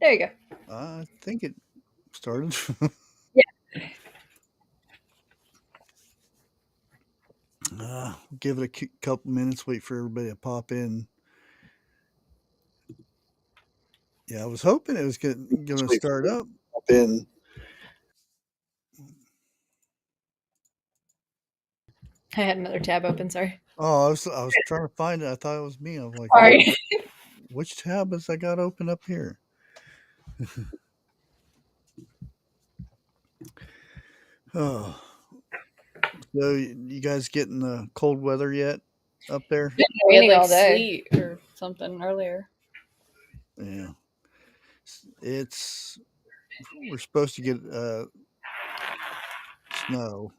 There you go. I think it started. Yeah. Give it a couple minutes, wait for everybody to pop in. Yeah, I was hoping it was going to start up. In. I had another tab open. Sorry. Oh, I was trying to find it. I thought it was me. I'm like, Sorry. which tab has I got open up here? Oh, so you guys getting the cold weather yet up there? We had Raining like all day. sleet or something earlier. Yeah, we're supposed to get snow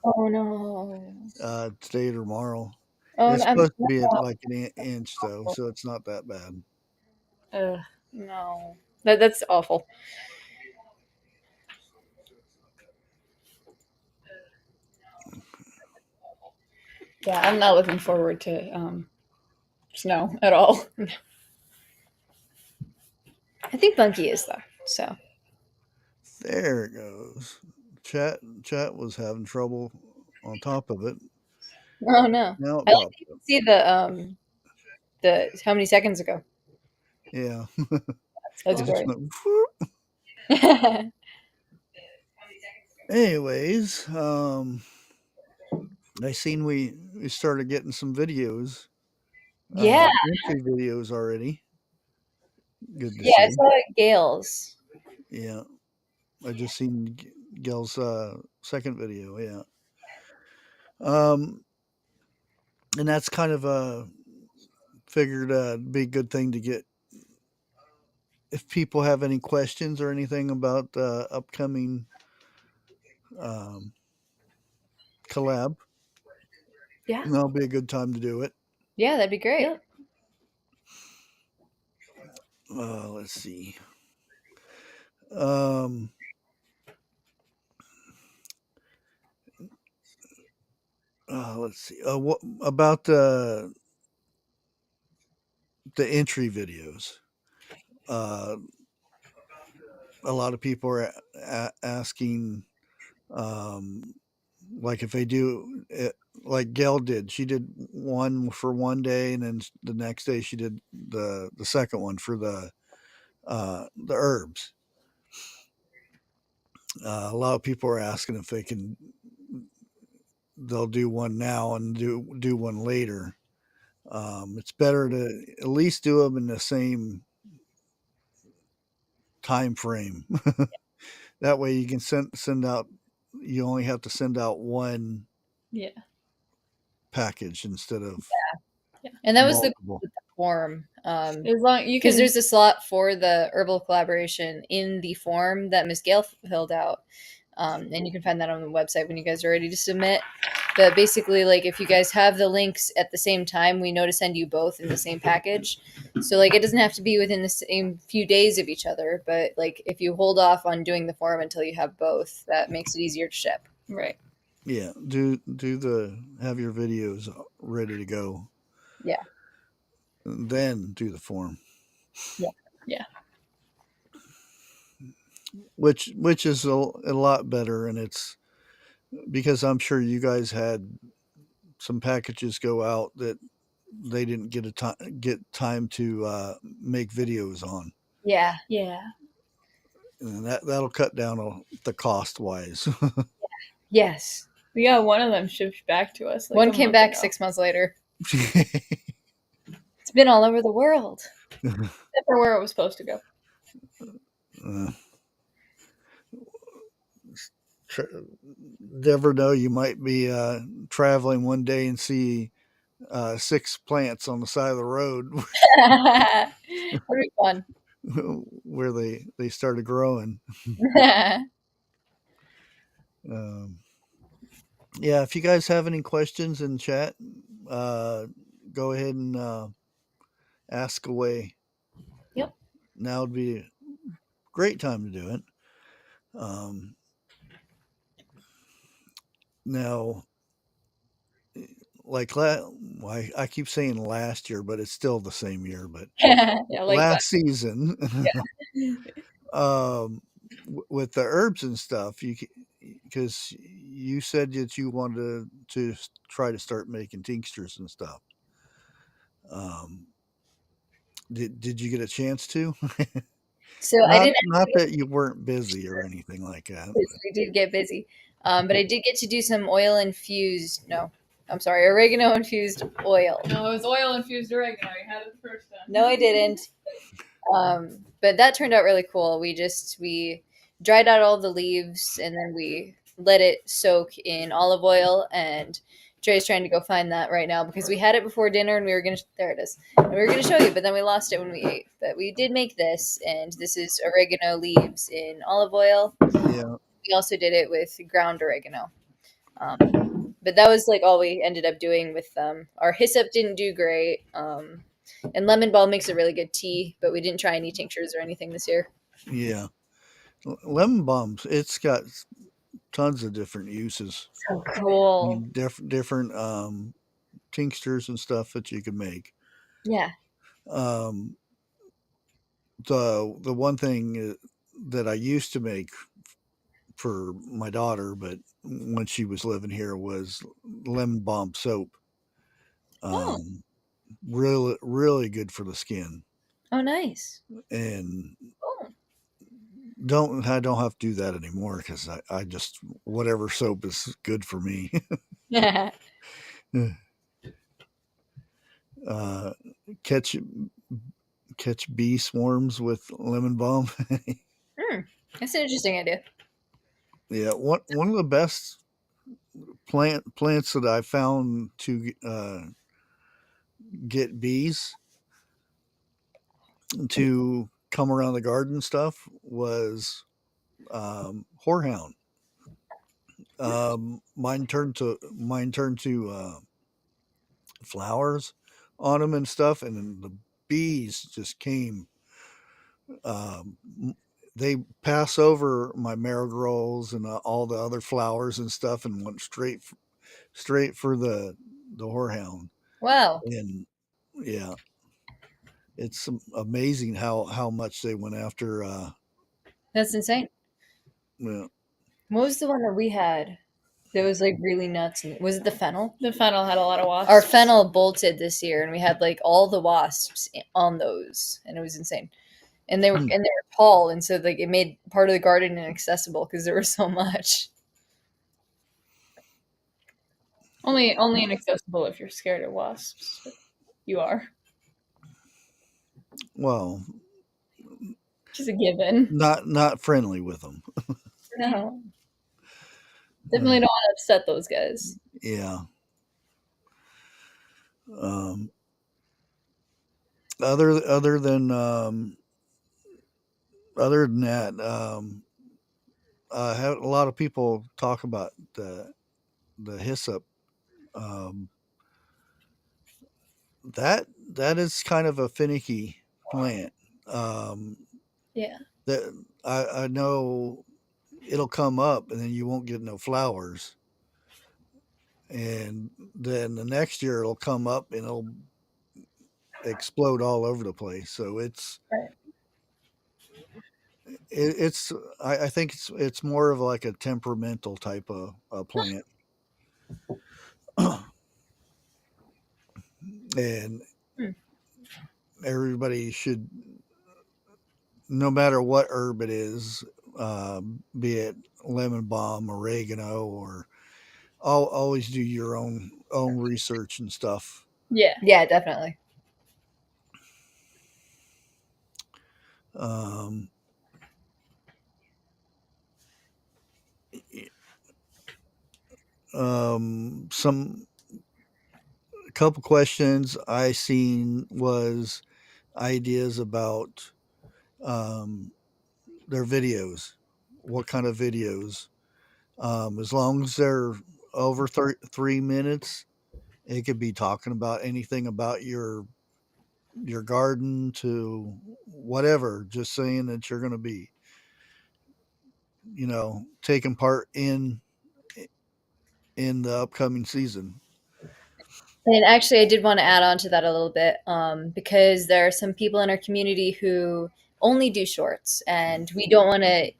Oh no. today or tomorrow. Oh, It's no, supposed to be at like an inch though, so it's not that bad. no. That's awful. Yeah, I'm not looking forward to snow at all. I think Bunky is though. So There it goes. Chat was having trouble on top of it. oh no. Now it I like popped to up. see the how many seconds ago. Yeah. That's It just great. went anyways, I seen we started getting some videos. Yeah. Entry videos already. Good to Yeah, I see. saw Gail's. Yeah. I just seen Gail's second video, yeah. And that's kind of figured be a good thing to get if people have any questions or anything about upcoming um, collab. Yeah. That'll be a good time to do it. Yeah, that'd be great. Yep. Let's see. Um, let's see. What about the entry videos? Uh, a lot of people are asking, um, like if they do it, like Gail did. She did one for one day, and then the next day she did the second one for the herbs. A lot of people are asking if they'll do one now and do one later. It's better to at least do them in the same time frame. That way you can send out. You only have to send out one Yeah. package instead of And that was the multiple. form. As long you Because can. there's a slot for the herbal collaboration in the form that Miss Gail filled out. And you can find that on the website when you guys are ready to submit. But basically, like if you guys have the links at the same time, we know to send you both in the same package. So like it doesn't have to be within the same few days of each other, but like if you hold off on doing the form until you have both, that makes it easier to ship. Right. Yeah, have your videos ready to go. Yeah. And then do the form. Yeah. Which is a lot better, and it's because I'm sure you guys had some packages go out that they didn't get time to make videos on, Yeah. Yeah. and that'll cut down the cost wise. Yes. We got one of them shipped back to us. Like One a came month back ago. 6 months later. It's been all over the world. Except for where it was supposed to go. Never know, you might be traveling one day and see 6 plants on the side of the road That'd be fun. where they started growing. Um, yeah, if you guys have any questions in chat, go ahead and ask away. Yep. Now would be a great time to do it. Now, like I keep saying last year, but it's still the same year. But Yeah, like that. last season, Yeah. um, with the herbs and stuff, because you said that you wanted to try to start making tinctures and stuff. Um, did you get a chance to? So I not didn't not that you weren't busy or anything like that, but I did get busy. But I did get to do some oil infused, no, I'm sorry, oregano infused oil. No, it was oil infused oregano. You had it the first time. No, I didn't. But that turned out really cool. We dried out all the leaves and then we let it soak in olive oil. And Trey's trying to go find that right now because we had it before dinner and we were gonna there it is. And we were gonna show you, but then we lost it when we ate. But we did make this, and this is oregano leaves in olive oil. yeah, We also did it with ground oregano. But that was like all we ended up doing with them. Our hyssop didn't do great. And lemon balm makes a really good tea, but we didn't try any tinctures or anything this year. yeah. Lemon balms, it's got tons of different uses. So I cool. mean, different tinctures and stuff that you can make. Yeah. Um, the one thing that I used to make for my daughter, but when she was living here, was lemon balm soap. Oh. Really good for the skin, Oh, nice. and Oh. I don't have to do that anymore because I just whatever soap is good for me. Yeah. uh, catch bee swarms with lemon balm. That's an interesting idea. Yeah, one of the best plants that I found to get bees to come around the garden stuff was horehound. Mine turned to flowers on them and stuff, and then the bees just came. Um, they pass over my marigolds and all the other flowers and stuff, and went straight for the horehound. Wow. And yeah, it's amazing how much they went after. That's insane. Well, What was the one that we had that was like really nuts? Was it the fennel? The fennel had a lot of wasps. Our fennel bolted this year, and we had like all the wasps on those, and it was insane. And they were tall, and so like it made part of the garden inaccessible because there was so much. Only inaccessible if you're scared of wasps. But you are. well, Just a given. not friendly with them. No. Definitely don't want to upset those guys. Yeah. Um, other than that, I have a lot of people talk about the hyssop. Um, that is kind of a finicky plant. Um, Yeah. that I know it'll come up and then you won't get no flowers, and then the next year it'll come up and it'll explode all over the place. So Right. it's I think it's more of like a temperamental type of plant, and Hmm. everybody should, no matter what herb it is, be it lemon balm, oregano, or always do your own research and stuff. Yeah. Yeah, definitely. Um, some a couple questions I seen was ideas about um, their videos. What kind of videos? As long as they're over 3 minutes, it could be talking about anything about your garden to whatever. Just saying that you're going to be, taking part in the upcoming season. And actually, I did want to add on to that a little bit, because there are some people in our community who only do shorts, and we don't want to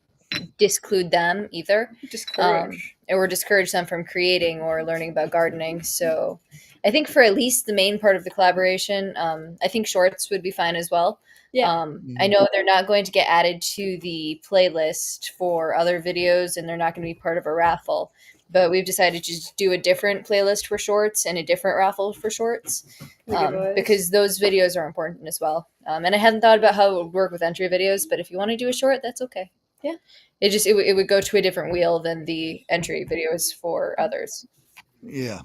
disclude them either, Discourage. or discourage them from creating or learning about gardening. So I think for at least the main part of the collaboration, I think shorts would be fine as well. Yeah. I know they're not going to get added to the playlist for other videos, and they're not going to be part of a raffle. But we've decided to just do a different playlist for shorts and a different raffle for shorts, The giveaways. because those videos are important as well. And I hadn't thought about how it would work with entry videos, but if you want to do a short, that's okay. Yeah. It would go to a different wheel than the entry videos for others. Yeah,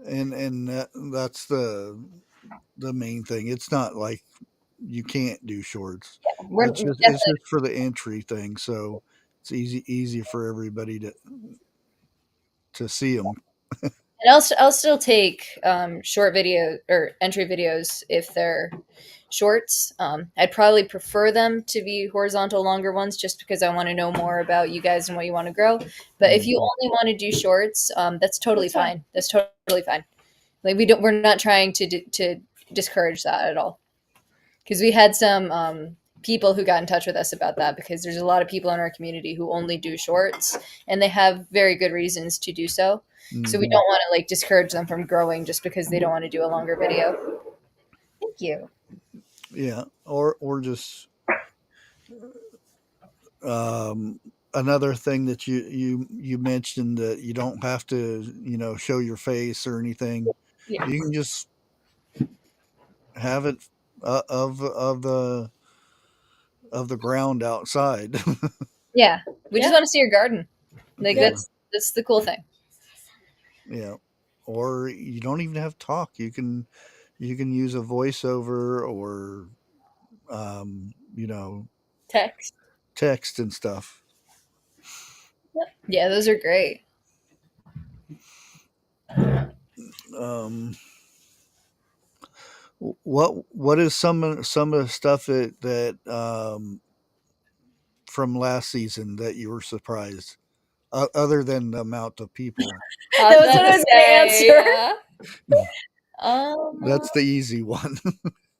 and that's the main thing. It's not like you can't do shorts. We're It's definitely, just for the entry thing, so it's easy for everybody to see them. and I'll still take short video or entry videos if they're shorts. I'd probably prefer them to be horizontal, longer ones, just because I want to know more about you guys and what you want to grow. But if you only want to do shorts, that's totally That's fine. fine. That's totally fine. Like we're not trying to discourage that at all. Because we had some people who got in touch with us about that, because there's a lot of people in our community who only do shorts, and they have very good reasons to do so. So we Mhm. don't want to like discourage them from growing just because they don't want to do a longer video. Thank you. Yeah, or just um, another thing that you mentioned, that you don't have to show your face or anything. Yeah. You can just have it of the ground outside. Yeah, we just Yeah. want to see your garden. Like Yeah, that's the cool thing. yeah. Or you don't even have to talk. You can use a voiceover, or Text. text and stuff. Yeah, those are great. Um, what is some of the stuff that from last season that you were surprised, other than the amount of people? That was what I was gonna answer. Yeah. That's the easy one.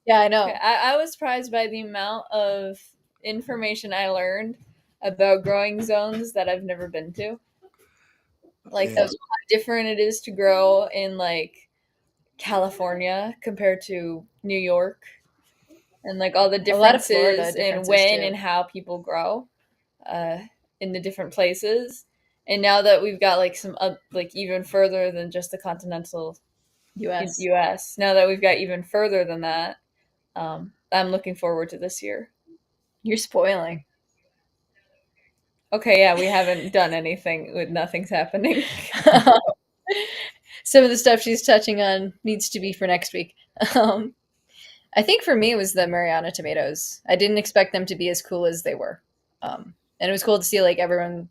Yeah, I know. Okay, I was surprised by the amount of information I learned about growing zones that I've never been to. Like Yeah, how different it is to grow in like California compared to New York, and like all the A lot of Florida differences in differences when too. and how people grow uh, in the different places. And now that we've got like some like even further than just the continental U.S. U.S. Now that we've got even further than that, I'm looking forward to this year. You're spoiling. Okay, yeah, we haven't done anything with nothing's happening. Some of the stuff she's touching on needs to be for next week. Um, I think for me it was the Mariana tomatoes. I didn't expect them to be as cool as they were, and it was cool to see like everyone.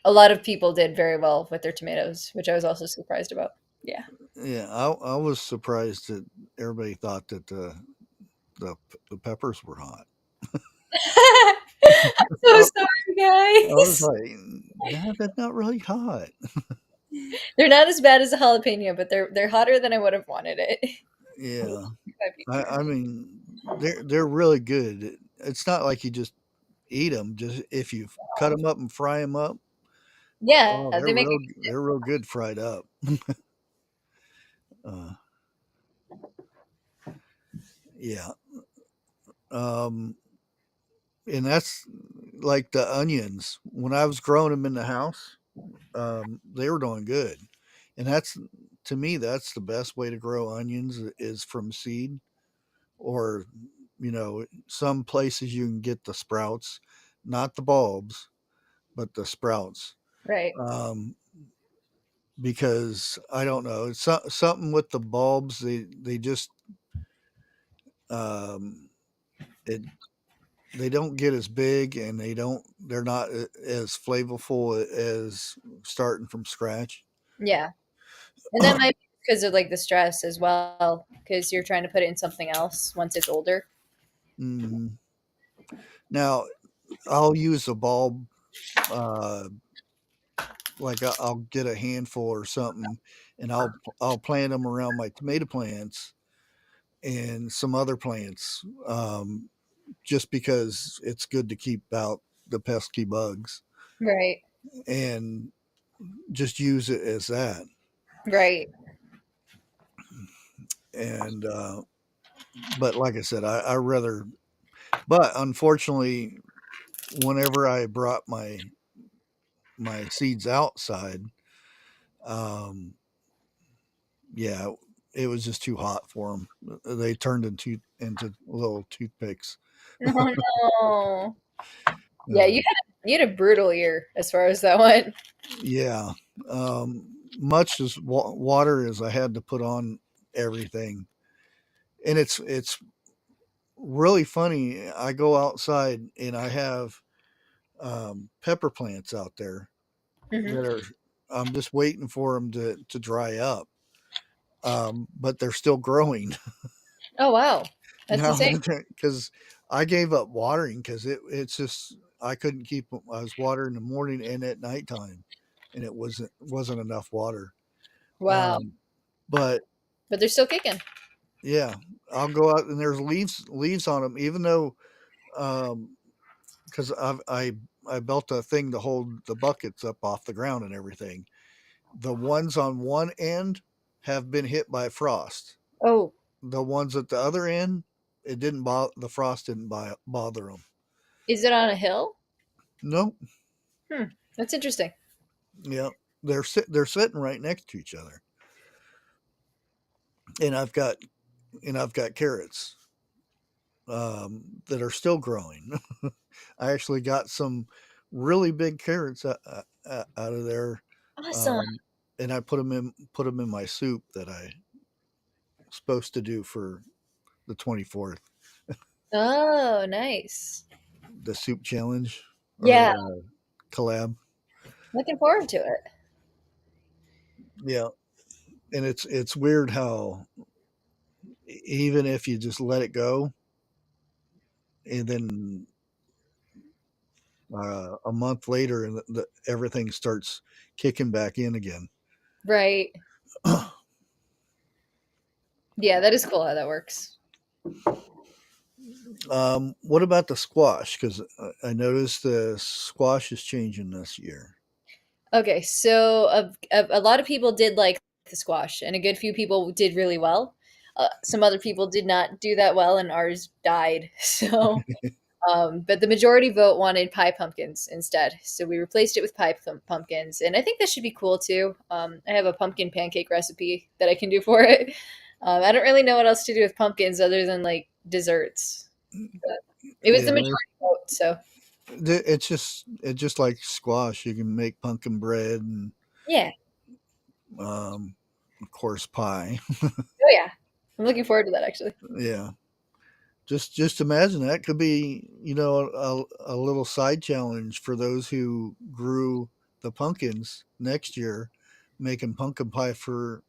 A lot of people did very well with their tomatoes, which I was also surprised about. Yeah. yeah. I was surprised that everybody thought that the the peppers were hot. I'm so I, sorry, I was guys. like, nah, that's not really hot. They're not as bad as a jalapeno, but they're hotter than I would have wanted it. Yeah, I mean, they're really good. It's not like you just eat them. Just if you cut them up and fry them up, oh, Yeah, they make a they're real good fried up. Uh, yeah, um, and that's like the onions. When I was growing them in the house, they were doing good, and that's to me that's the best way to grow onions is from seed, or some places you can get the sprouts, not the bulbs, but the sprouts. right. Um, because I don't know, it's something with the bulbs. They just um, it they don't get as big, and they're not as flavorful as starting from scratch. Yeah, and that might be because of like the stress as well, because you're trying to put it in something else once it's older. Mhm. Now I'll use a bulb uh, like I'll get a handful or something, and I'll plant them around my tomato plants and some other plants, just because it's good to keep out the pesky bugs Right. and just use it as that. Right. And but like I said, I rather. But unfortunately, whenever I brought my seeds outside, um, yeah, it was just too hot for them. They turned into little toothpicks. Oh no. Yeah, Uh, you had a brutal year as far as that went. yeah, much as water as I had to put on everything, and it's really funny. I go outside and I have pepper plants out there Hmm. that are. I'm just waiting for them to dry up, but they're still growing. Oh wow, that's Now, insane. because I gave up watering because it's just I couldn't keep. I was watering in the morning and at nighttime, and it wasn't enough water. Wow, Um, but but they're still kicking. yeah, I'll go out and there's leaves on them, even though because I built a thing to hold the buckets up off the ground and everything. The ones on one end have been hit by frost. Oh, The ones at the other end, it didn't bother the frost didn't bother them. is it on a hill? No, Hmm, that's interesting. yeah, they're sitting right next to each other, and I've got carrots that are still growing. I actually got some really big carrots out of there, Awesome. um, and I put them in my soup that I supposed to do for the 24th, Oh, nice. the soup challenge or Yeah, collab. looking forward to it. Yeah, and it's weird how even if you just let it go, and then a month later, and everything starts kicking back in again. Right. Yeah, that is cool how that works. What about the squash? Because I noticed the squash is changing this year. Okay, so a lot of people did like the squash, and a good few people did really well. Some other people did not do that well, and ours died. So, but the majority vote wanted pie pumpkins instead. So we replaced it with pumpkins, and I think that should be cool too. I have a pumpkin pancake recipe that I can do for it. I don't really know what else to do with pumpkins other than like desserts. But it was the Yeah, majority vote, so it's just like squash. You can make pumpkin bread and yeah. um, of course pie. Oh yeah, I'm looking forward to that actually. Yeah, just imagine that could be a little side challenge for those who grew the pumpkins next year, making pumpkin pie for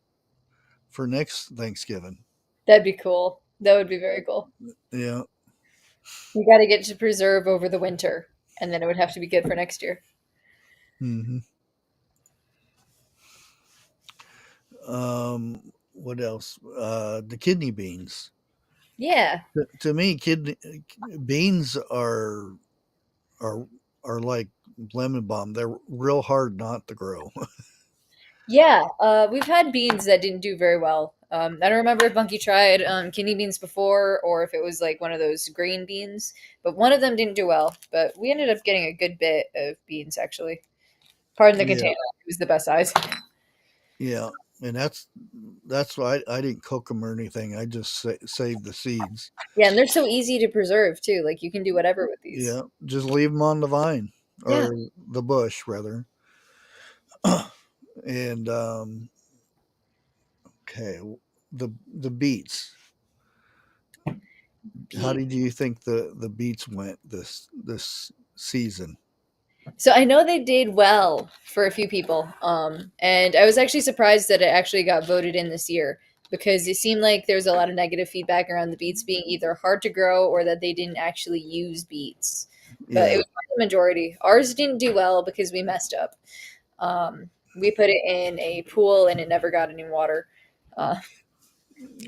next Thanksgiving. That'd be cool. That would be very cool. Yeah. You got to get to preserve over the winter, and then it would have to be good for next year. Hmm. What else? The kidney beans. Yeah, To me, kidney beans are are like lemon balm. They're real hard not to grow. yeah. We've had beans that didn't do very well. I don't remember if Bunky tried kidney beans before, or if it was like one of those green beans. But one of them didn't do well. But we ended up getting a good bit of beans actually. Pardon the Yeah, container; it was the best size. yeah, and that's why I didn't cook them or anything. I just saved the seeds. Yeah, and they're so easy to preserve too. Like you can do whatever with these. Yeah, just leave them on the vine Yeah, or the bush rather. And okay, the beets. How beet. did you think the beets went this season? So I know they did well for a few people, and I was actually surprised that it actually got voted in this year because it seemed like there was a lot of negative feedback around the beets being either hard to grow or that they didn't actually use beets. But it Yeah. was the majority. Ours didn't do well because we messed up. We put it in a pool and it never got any water. Uh,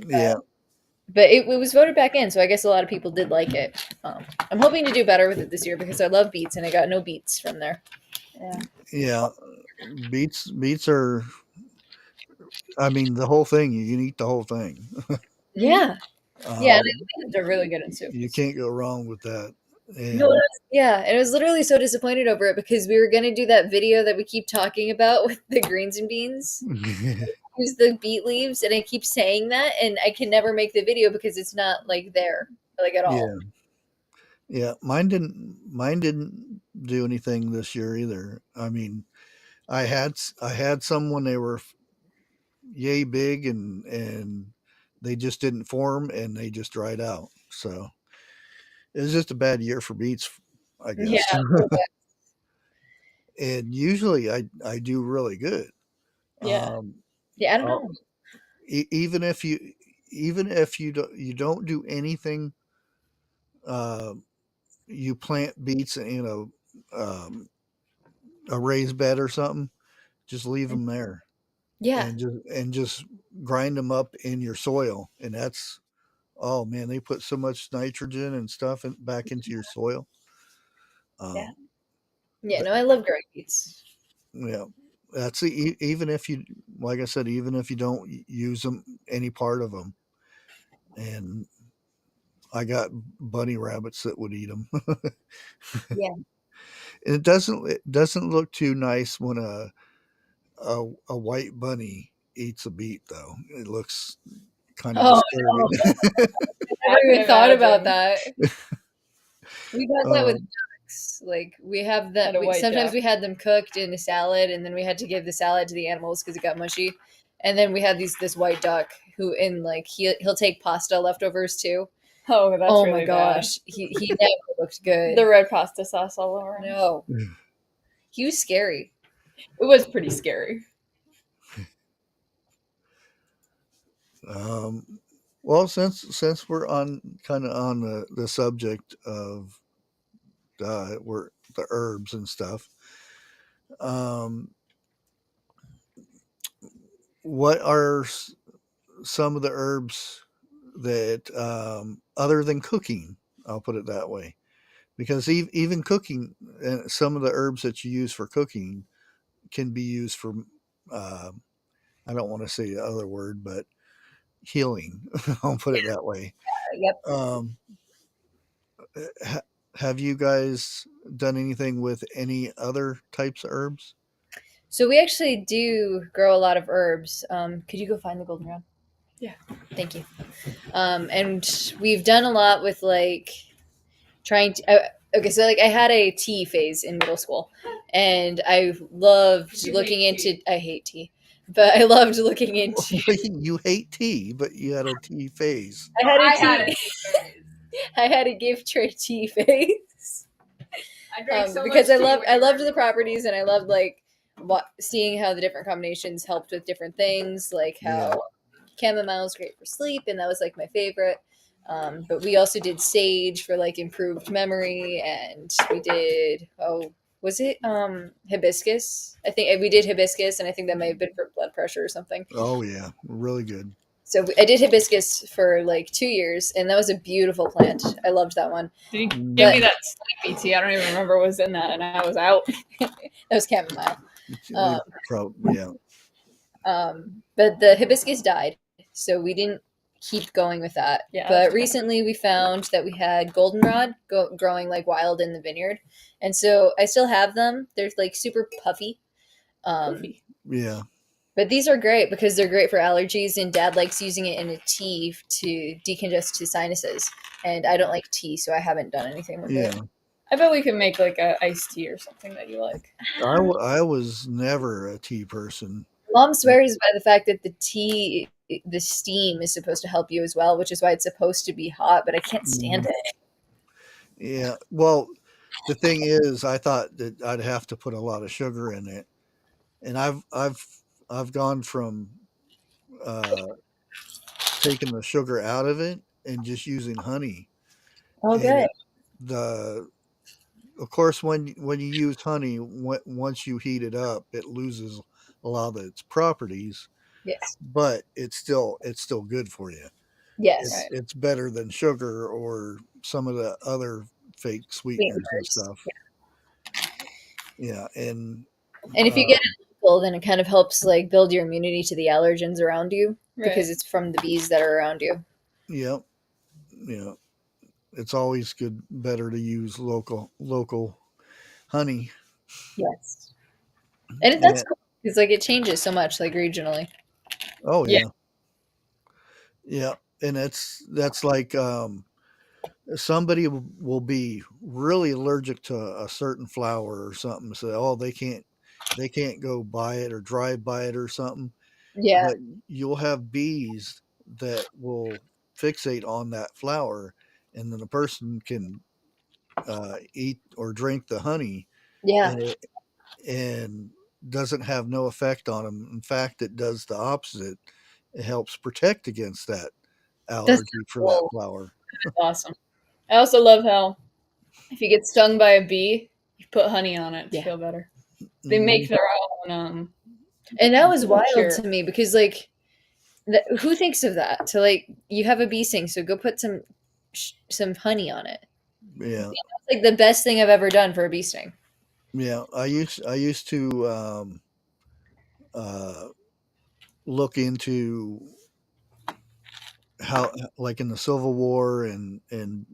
Yeah. but it was voted back in, so I guess a lot of people did like it. I'm hoping to do better with it this year because I love beets and I got no beets from there. Yeah. Yeah. Beets are, I mean, the whole thing, you can eat the whole thing. Yeah, yeah, and Um, I think they're really good in you soups. can't go wrong with that. No, And yeah, and I was literally so disappointed over it because we were gonna do that video that we keep talking about with the greens and beans. Use the beet leaves, and I keep saying that, and I can never make the video because it's not like there, like at all. yeah, yeah, mine didn't do anything this year either. I mean, I had some when they were yay big, and they just didn't form and they just dried out. So it was just a bad year for beets, I Yeah, guess. And usually I do really good. Yeah. Um, yeah, I don't I'll, know. even if you don't do anything, uh, you plant beets in a raised bed or something, just leave them there Yeah. and just grind them up in your soil, and that's, oh man, they put so much nitrogen and stuff back into your soil. Yeah. Um, Yeah, that, no, I love growing beets. yeah, even if you, like I said, even if you don't use them, any part of them, and I got bunny rabbits that would eat them. Yeah. And it doesn't look too nice when a white bunny eats a beet, though. It looks kind of Oh, disturbing. no. I I never can even thought about imagine. that. We've had that with um, ducks. Like we have that. Had a We, white sometimes duck. we had them cooked in a salad, and then we had to give the salad to the animals because it got mushy. And then we had this white duck who, in like he'll take pasta leftovers too. Oh, that's Oh my really bad. gosh, he never looked good. The red pasta sauce all over him. No, he was scary. It was pretty scary. um, well, since we're on kind of on the subject of we're the herbs and stuff, um, what are some of the herbs that, other than cooking, I'll put it that way, because even cooking, some of the herbs that you use for cooking can be used for, uh, I don't want to say the other word, but healing. I'll put it that way. Yep. Um, ha- have you guys done anything with any other types of herbs? So we actually do grow a lot of herbs. Could you go find the goldenrod? Yeah. Thank you. And we've done a lot with like trying to. Okay, so like I had a tea phase in middle school, and I loved You looking hate into. I hate tea, but I loved looking into. You hate tea, but you had a tea phase. I had a I had tea. it. I had a gift tray tea phase. I drank so Because much I tea love when I you were loved in the middle properties school. and I loved like seeing how the different combinations helped with different things, like Yeah. how chamomile is great for sleep, and that was like my favorite. But we also did sage for like improved memory, and we did was it hibiscus? I think we did hibiscus, and I think that may have been for blood pressure or something. Oh yeah, really good. So I did hibiscus for like 2 years, and that was a beautiful plant. I loved that one. Did you give But me that sleepy tea? I don't even remember what was in that, and I was out. that was chamomile. Um, Yeah. but the hibiscus died, so we didn't keep going with that. Yeah, But that's recently we found that we had goldenrod growing like wild in the vineyard, and so I still have them. They're like super puffy. poofy. Yeah. But these are great because they're great for allergies, and Dad likes using it in a tea to decongest his sinuses. And I don't like tea, so I haven't done anything with it. Yeah. I bet we can make like a iced tea or something that you like. I was never a tea person. Mom swears by the fact that the steam is supposed to help you as well, which is why it's supposed to be hot, but I can't stand Mm, it. yeah. Well, the thing is, I thought that I'd have to put a lot of sugar in it, and I've gone from, uh, taking the sugar out of it and just using honey, Oh, and good. the of course, when you use honey, once you heat it up, it loses a lot of its properties, Yes. but it's still good for you. Yes. Right. It's better than sugar or some of the other fake sweeteners and Sweeteners. stuff. Yeah, and And if you get um, it local, then it kind of helps like build your immunity to the allergens around you because Right. it's from the bees that are around you. yeah, yeah, it's always better to use local honey. Yes. And that's And cool. It's like it changes so much, like regionally. oh Yeah. yeah, yeah, and that's like somebody will be really allergic to a certain flower or something. Say, oh, they can't go buy it or drive by it or something. Yeah. But you'll have bees that will fixate on that flower, and then the person can eat or drink the honey, Yeah. and and doesn't have no effect on them. In fact, it does the opposite. It helps protect against that That's allergy for that cool. flower. Awesome. I also love how if you get stung by a bee, you put honey on it to Yeah. feel better. They Hmm. make their own And that was wild cure. to me because like who thinks of that? To like you have a bee sting, so go put some honey on it. Yeah, It's like the best thing I've ever done for a bee sting. yeah. I used to uh, look into how, like in the Civil War and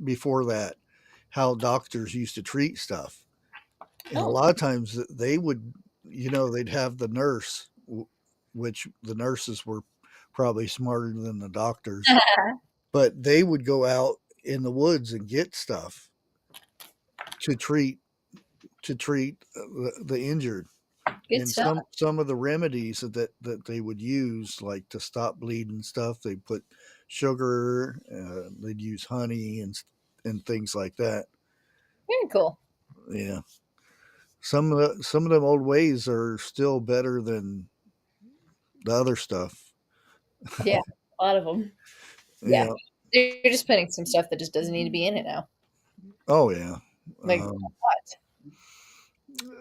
before that, how doctors used to treat stuff. And a Oh. lot of times they would, they'd have the nurse, which the nurses were probably smarter than the doctors, but they would go out in the woods and get stuff to treat the injured. Good And stuff. some of the remedies that they would use, like to stop bleeding stuff, they put sugar, they'd use honey and things like that. Very cool. Yeah, some of them old ways are still better than the other stuff. Yeah. A lot of them. Yeah. Yeah. You're just putting some stuff that just doesn't need to be in it now. Oh yeah. Like what?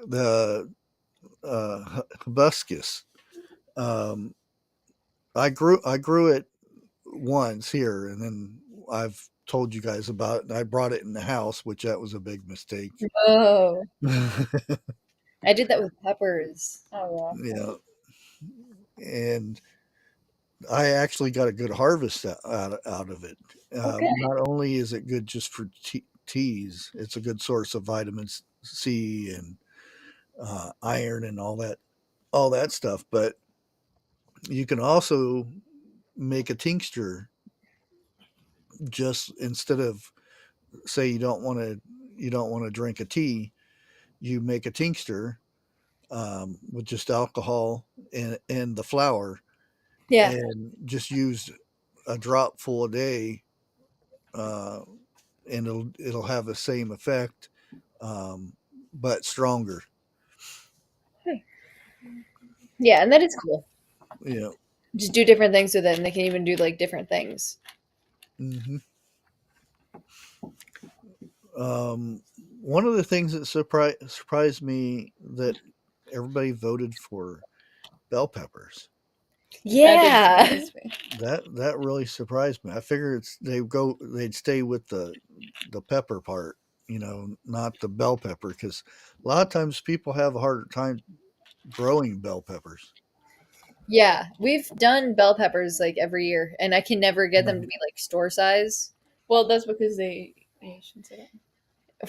The hibiscus. Um, I grew it once here, and then I've told you guys about it. And I brought it in the house, which that was a big mistake. Oh. I did that with peppers. Oh Yeah, and I actually got a good harvest out of it. Okay. Not only is it good just for teas, it's a good source of vitamin C and iron and all that stuff. But you can also make a tincture, just instead of, say, you don't want to drink a tea, you make a tincture with just alcohol and the flour, Yeah. and just use a drop full a day, uh, and it'll have the same effect, but stronger. Yeah, and that is cool. You know. Just do different things with it, and they can even do like different things. Hmm. Um, One of the things that surprised me, that everybody voted for bell peppers. That did Yeah. surprise me. That really surprised me. I figured they'd stay with the pepper part, not the bell pepper, because a lot of times people have a harder time growing bell peppers. Yeah, we've done bell peppers like every year, and I can never get them to Mhm. be like store size. Well, that's because they Asians it.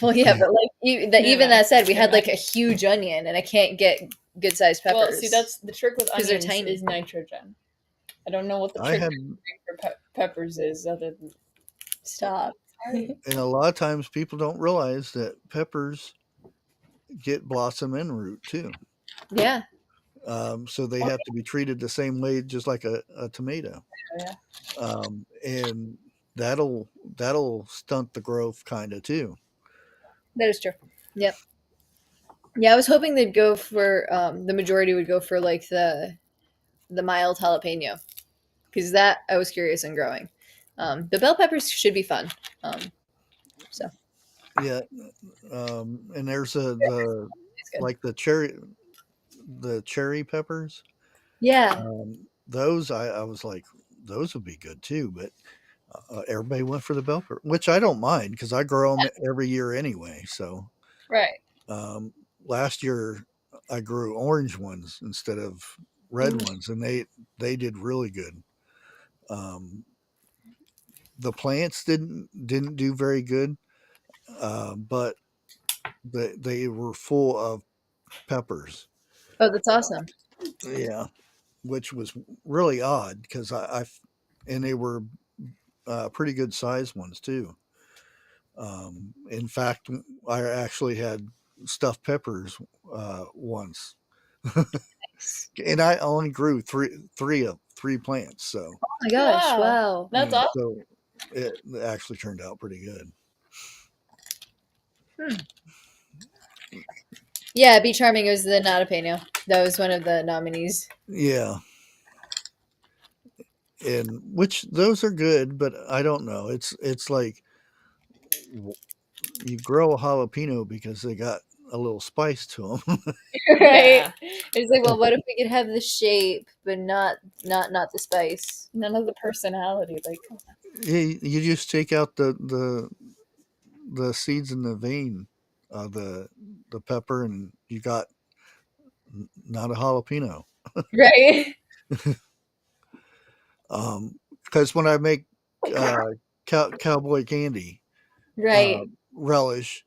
Well, yeah, but like Never even mind. that said, we Never had like a mind. huge onion, and I can't get good sized peppers. Well, see, that's the trick with 'Cause they're onions tiny. is nitrogen. I don't know what the I trick had, for peppers is, other than Stop. and a lot of times people don't realize that peppers get blossom and root too. Yeah. So they have to be treated the same way, just like a tomato. yeah. And that'll stunt the growth kind of too. That is true. Yep. Yeah, I was hoping they'd go for the majority would go for like the mild jalapeno because that I was curious in growing. The bell peppers should be fun. So Yeah, and there's the It's good. like the cherry peppers. Yeah. Those I was like those would be good too, but everybody went for the bell pepper, which I don't mind because I grow them every year anyway. So Right. um, last year I grew orange ones instead of red ones, and they did really good. Um, the plants didn't do very good, but they were full of peppers. Oh, that's awesome. Yeah, which was really odd because and they were pretty good sized ones too. In fact, I actually had stuffed peppers once, and I only grew three plants. So Oh my gosh! Wow. Wow. That's yeah, awesome. so it actually turned out pretty good. Hmm. Yeah, Be Charming was the Not-A-Pano. That was one of the nominees. Yeah, and which those are good, but I don't know. It's like you grow a jalapeno because they got a little spice to them. Right? Yeah. It's like, well, what if we could have the shape, but not the spice? None of the personality. Like, You just take out the seeds in the vein, the pepper, and you got not a jalapeno. Right? Because when I make uh, cowboy candy Right. relish,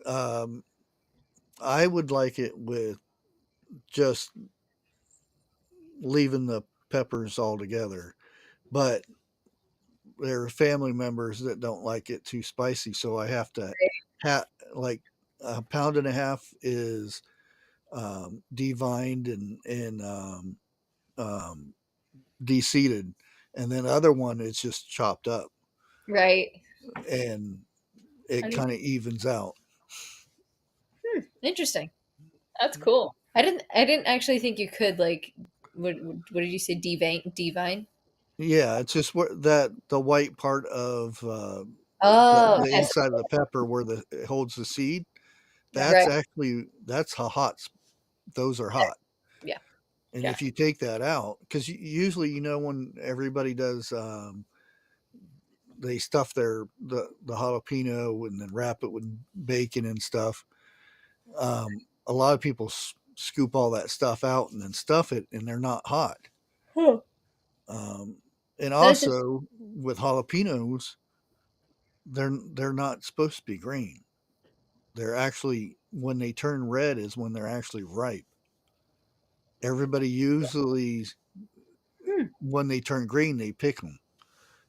um, I would like it with just leaving the peppers all together. But there are family members that don't like it too spicy, so I have to have like a pound and a half is devined and um, de-seeded, and then the other one is just chopped up, Right. and How it do you, kind of evens out. interesting. that's cool. I didn't actually think you could like what did you say divine? Yeah, it's just where that the white part of Oh, the okay. inside of the pepper where it holds the seed. Yeah. That's how hot. Those are hot. Yeah. And Yeah. if you take that out, because usually when everybody does, they stuff the jalapeno and then wrap it with bacon and stuff. A lot of people scoop all that stuff out and then stuff it, and they're not hot. Huh. Um, and That is also with jalapenos, they're not supposed to be green. They're actually when they turn red is when they're actually ripe. Everybody usually hmm, when they turn green they pick them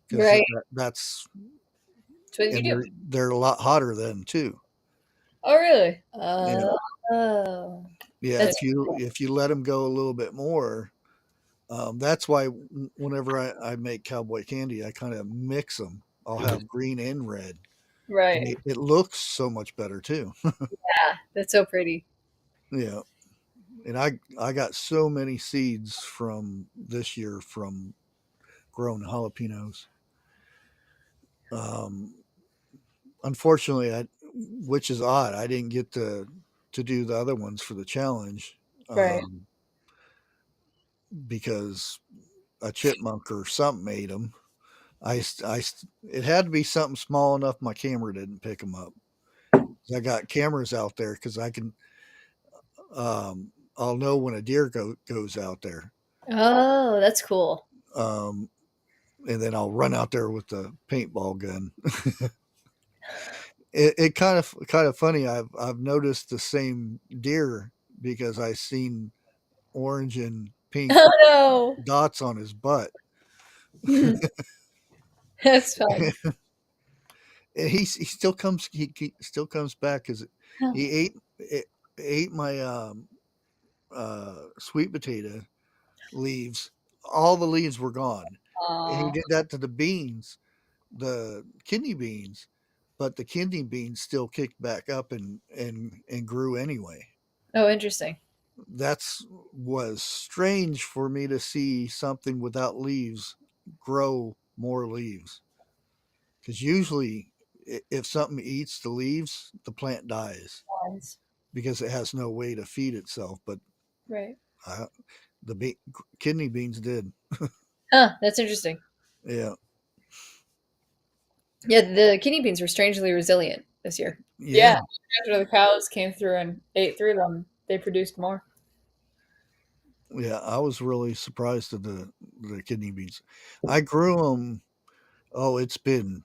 because right. that's That's what you and do. they're a lot hotter then too. Oh, really? Yeah, Oh, yeah. that's If you let them go a little bit more, that's why whenever I make cowboy candy, I kind of mix them. I'll have green and red, and Right. it looks so much better too. yeah, that's so pretty. Yeah, and I got so many seeds from this year from grown jalapenos. Um, Unfortunately, which is odd, I didn't get to do the other ones for the challenge Right. because a chipmunk or something ate them. It had to be something small enough my camera didn't pick them up. I got cameras out there because I'll know when a deer goes out there, Oh, that's cool. um, and then I'll run out there with the paintball gun. It kind of funny. I've noticed the same deer because I seen orange and pink Oh dots on his butt. Hmm, that's fun. And he still comes he still comes back because he ate my sweet potato leaves. All the leaves were gone. And he no. did that to the beans, the kidney beans, but the kidney beans still kicked back up and grew anyway. Oh, interesting. That's was strange for me to see something without leaves grow more leaves because usually if something eats the leaves, the plant dies because it has no way to feed itself. But Right. the kidney beans did. Huh, that's interesting. Yeah. Yeah, the kidney beans were strangely resilient this year. Yeah. Yeah. After the cows came through and ate through them, they produced more. Yeah. I was really surprised at the kidney beans. I grew them. Oh, it's been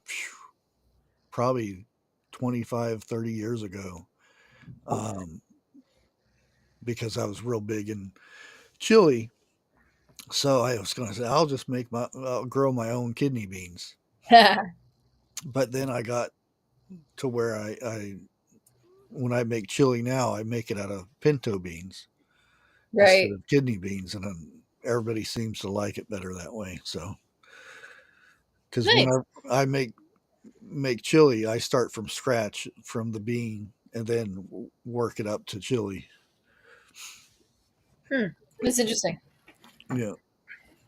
probably 25, 30 years ago. Um, because I was real big in chili. So I was going to say, I'll grow my own kidney beans. But then I got to where when I make chili now, I make it out of pinto beans instead Right. of kidney beans. And then everybody seems to like it better that way. So, because when Nice. I make chili, I start from scratch from the bean and then work it up to chili. That's interesting. Yeah.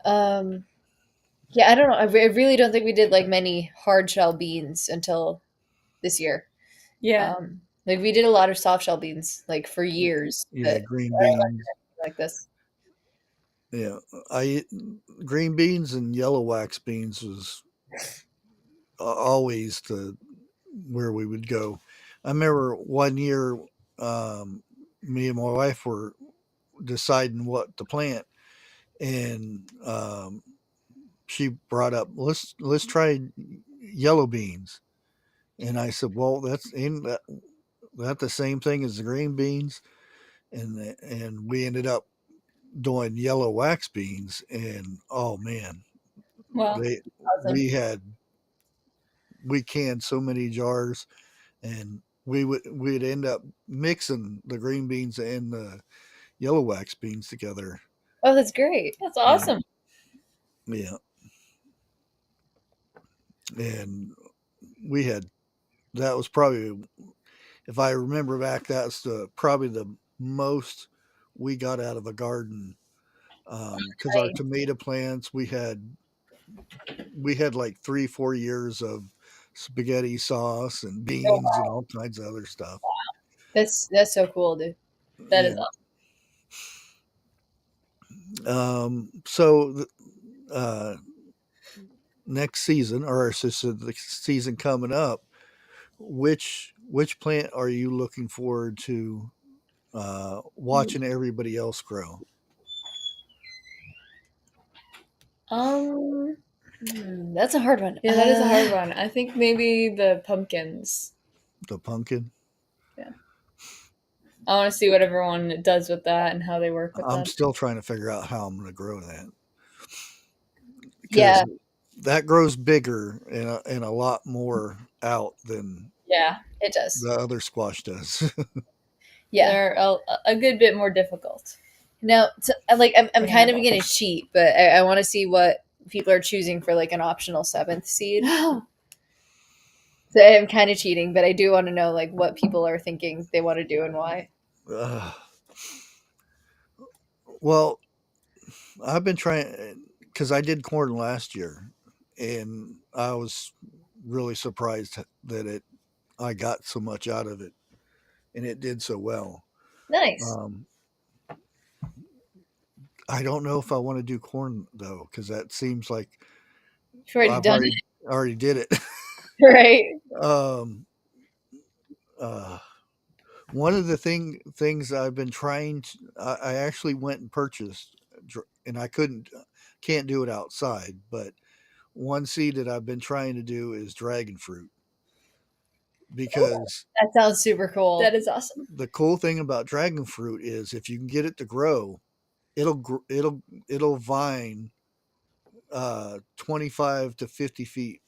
Um, yeah, I don't know. I really don't think we did like many hard shell beans until this year. Yeah. Like we did a lot of soft shell beans like for years, but Yeah. Green I don't like beans. anything like this. Yeah. I green beans and yellow wax beans was always the where we would go. I remember one year, me and my wife were deciding what to plant, and she brought up let's try yellow beans, and I said, well, that's ain't that the same thing as the green beans, and we ended up doing yellow wax beans, and oh man, Well, they Awesome. we canned so many jars, and we'd end up mixing the green beans and the yellow wax beans together. Oh, that's great. that's And awesome. yeah, and we had that was probably, if I remember back, that's the probably the most we got out of a garden, because our Nice. tomato plants we had like 3-4 years of spaghetti sauce and Oh, beans and all kinds of other stuff. that's so cool, dude. That is Yeah. So uh, next season, or so the season coming up, which plant are you looking forward to awesome. watching everybody else grow? Um, that's a hard one. Yeah, that is a hard one. I think maybe the pumpkins. The pumpkin. Yeah. I want to see what everyone does with that and how they work with I'm them. still trying to figure out how I'm going to grow that, because Yeah, that grows bigger and a lot more out than Yeah. it does. the other squash does. Yeah. They're a good bit more difficult. Now, like, I'm To kind of handle. going to cheat, but I want to see what people are choosing for like an optional seventh seed. So I'm kind of cheating, but I do want to know like what people are thinking they want to do and why. uh, well, I've been trying because I did corn last year, and I was really surprised that it I got so much out of it, and it did so well. Nice. Um, I don't know if I want to do corn though, because that seems like You've already I've done already did it. it, right? um, uh, One of the things I've been trying to, I actually went and purchased, and I can't do it outside, but one seed that I've been trying to do is dragon fruit, because That sounds super cool. That is awesome. the cool thing about dragon fruit is if you can get it to grow, it'll vine 25 to 50 feet.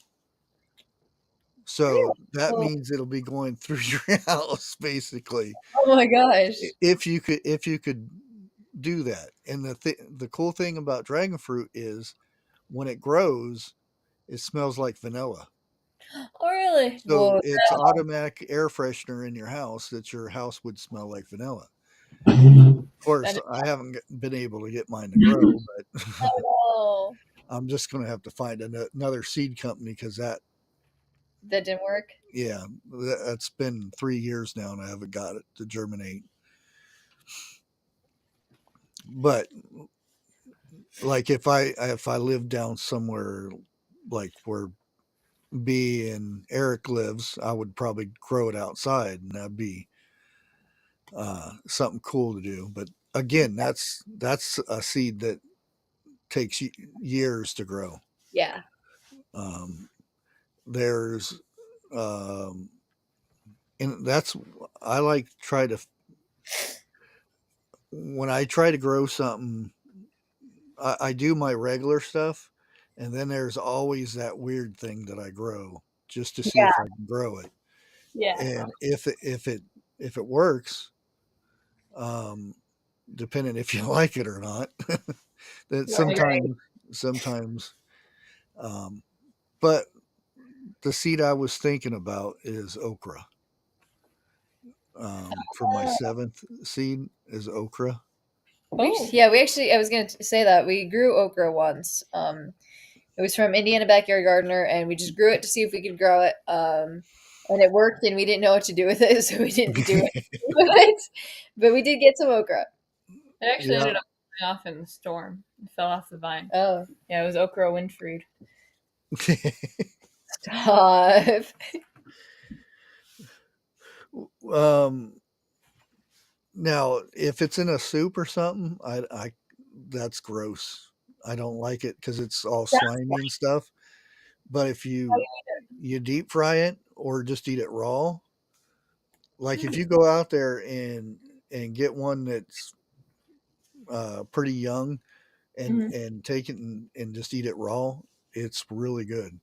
So that Cool. means it'll be going through your house basically, Oh my gosh. if you could do that. And the cool thing about dragon fruit is when it grows, it smells like vanilla. Oh, really? So Whoa. it's automatic air freshener in your house that your house would smell like vanilla. Of That course, is I haven't been able to get mine to grow, but Oh, I'm just going to have to find another seed company because that didn't work. Yeah, that's been 3 years now, and I haven't got it to germinate. But like if I live down somewhere like where B and Eric lives, I would probably grow it outside, and that'd be something cool to do. But again, that's a seed that takes years to grow. Yeah. Um, there's um, and that's I like to try to when I try to grow something, I do my regular stuff, and then there's always that weird thing that I grow just to see Yeah. if I can grow it. Yeah. And if it works, um, depending if you like it or not, that Right. sometimes, um, but the seed I was thinking about is okra. For my Oh. seventh seed is okra. We actually, I was going to say that we grew okra once. It was from Indiana Backyard Gardener, and we just grew it to see if we could grow it. And it worked, and we didn't know what to do with it, so we didn't do it with it. But we did get some okra. It actually Yeah. ended up falling off in the storm. It fell off the vine. Oh, Yeah, it was okra wind fruit. stop. um, Now, if it's in a soup or something, I that's gross. I don't like it because it's all slimy and stuff. But if you deep fry it or just eat it raw, like if you go out there and get one that's pretty young Mhm. and take it and just eat it raw, it's really good.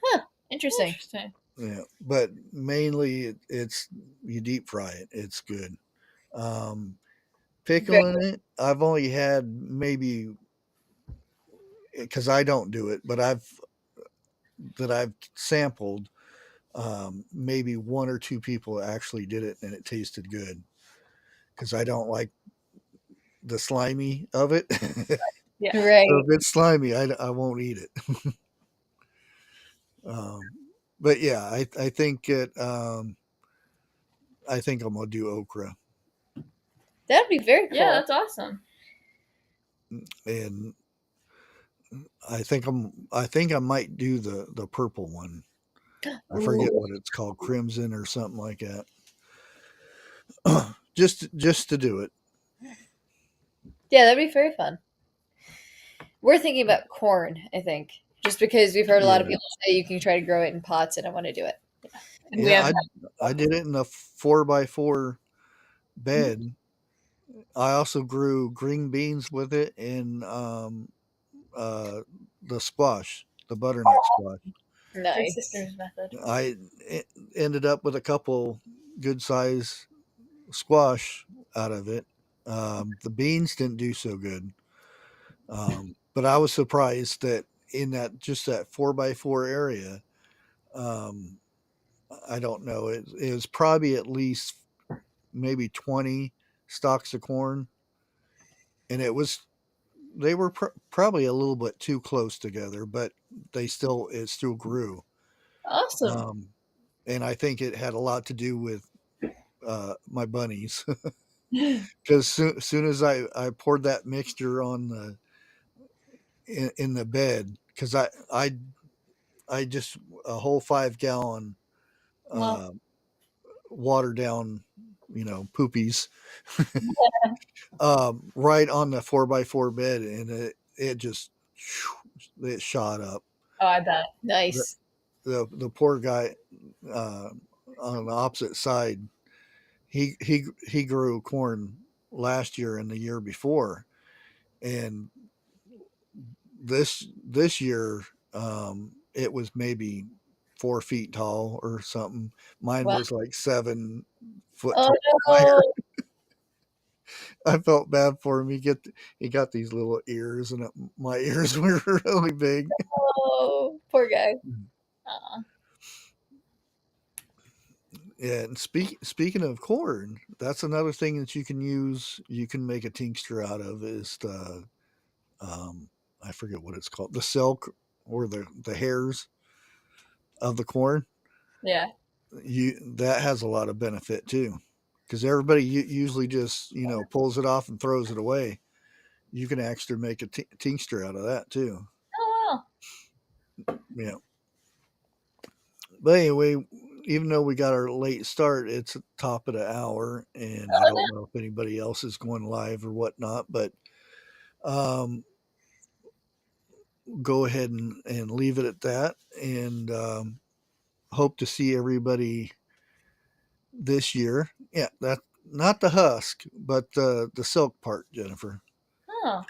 Huh. Interesting. Interesting. Yeah, but mainly it's you deep fry it. It's good. Um, Very Pickling it, I've only had maybe because I don't do it, but I've sampled. Maybe one or two people actually did it, and it tasted good. Because I don't like the slimy of it. So Yeah. right. if it's slimy, I won't eat it. Um, but yeah, I think I think I'm gonna do okra, That'd be very cool. Yeah, that's awesome. and I think I might do the purple one. I forget Ooh. what it's called, crimson or something like that. just to do it. Yeah, that'd be very fun. We're thinking about corn, I think, just because we've heard a lot of Yeah, people say you can try to grow it in pots, and I want to do it. And we yeah. have I did it in a 4x4 bed. I also grew green beans with it in uh, the squash, the butternut squash. my Nice. sister's method. I ended up with a couple good size squash out of it. The beans didn't do so good, but I was surprised that in that just that 4x4 area, um, I don't know, it was probably at least maybe 20 stalks of corn, and they were probably a little bit too close together, but it still grew. Awesome. Um, and I think it had a lot to do with my bunnies because soon as I poured that mixture on in the bed because I just a whole 5 gallon Well, uh, water down poopies right on the 4x4 bed, and it just it shot up. oh, I bet. The Nice. the poor guy uh, on the opposite side, he grew corn last year and the year before, and this year it was maybe 4 feet tall or something. Mine Wow. was like 7 foot Oh tall. no. I felt bad for him. He got these little ears, and my ears were really big. Oh, poor guy. Aw. Yeah, and speaking of corn, that's another thing that you can use. You can make a tincture out of is the um, I forget what it's called, the silk or the hairs of the corn. Yeah. that has a lot of benefit too, because everybody usually just pulls it off and throws it away. You can actually make a tincture out of that too. Oh Yeah. But anyway, even though we got our late start, it's the top of the hour, and I don't know if anybody else is going live or whatnot, but um, go ahead and leave it at that, and hope to see everybody this year. Yeah, that not the husk, but the silk part, Jennifer. wow.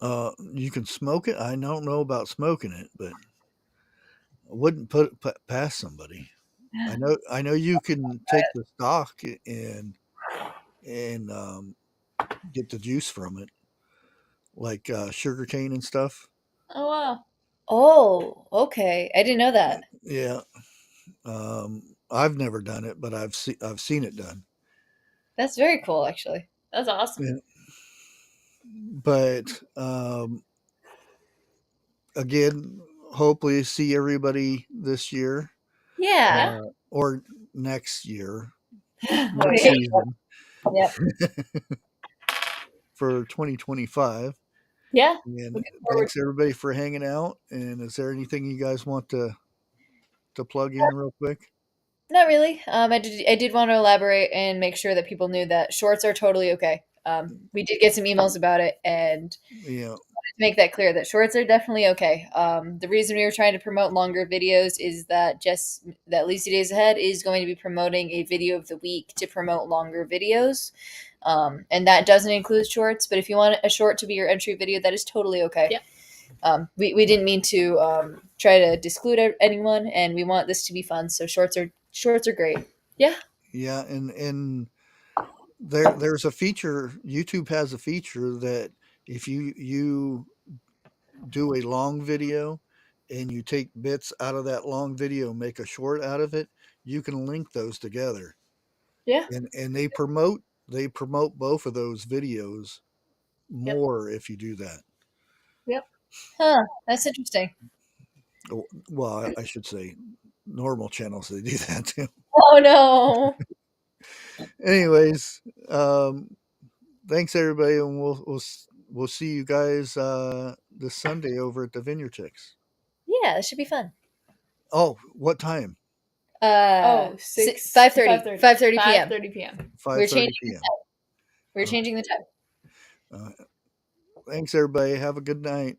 Oh. You can smoke it. I don't know about smoking it, but I wouldn't put it past somebody. I know you can take the stock and get the juice from it, like sugar cane and stuff. Oh wow. Oh, okay. I didn't know that. Yeah, I've never done it, but I've seen it done. That's very cool, actually. That's awesome. Yeah. But again, hopefully see everybody this year Yeah. or next year, Oh, next yeah. season Yep. for 2025. Yeah. And Looking forward. thanks everybody for hanging out. And is there anything you guys want to plug in real quick? Not really. I did want to elaborate and make sure that people knew that shorts are totally okay. We did get some emails about it, and Yeah, to make that clear that shorts are definitely okay. The reason we were trying to promote longer videos is that Lazy Days Ahead is going to be promoting a video of the week to promote longer videos. And that doesn't include shorts, but if you want a short to be your entry video, that is totally okay. Yep. We didn't mean to try to disclude anyone, and we want this to be fun. So shorts are great. Yeah. yeah, and there's a feature. YouTube has a feature that if you do a long video and you take bits out of that long video, make a short out of it, you can link those together. Yeah. And they promote both of those videos Yep. more if you do that. Yep. Huh. That's interesting. Well, I should say normal channels they do that too. Oh no. Anyways, thanks everybody, and we'll see you guys this Sunday over at the Vineyard Chicks. Yeah, this should be fun. Oh, what time? Oh, 5:30. 5:30 p.m. 5:30 p.m. We're 5:30 changing. p.m. We're changing the time. Thanks everybody. Have a good night.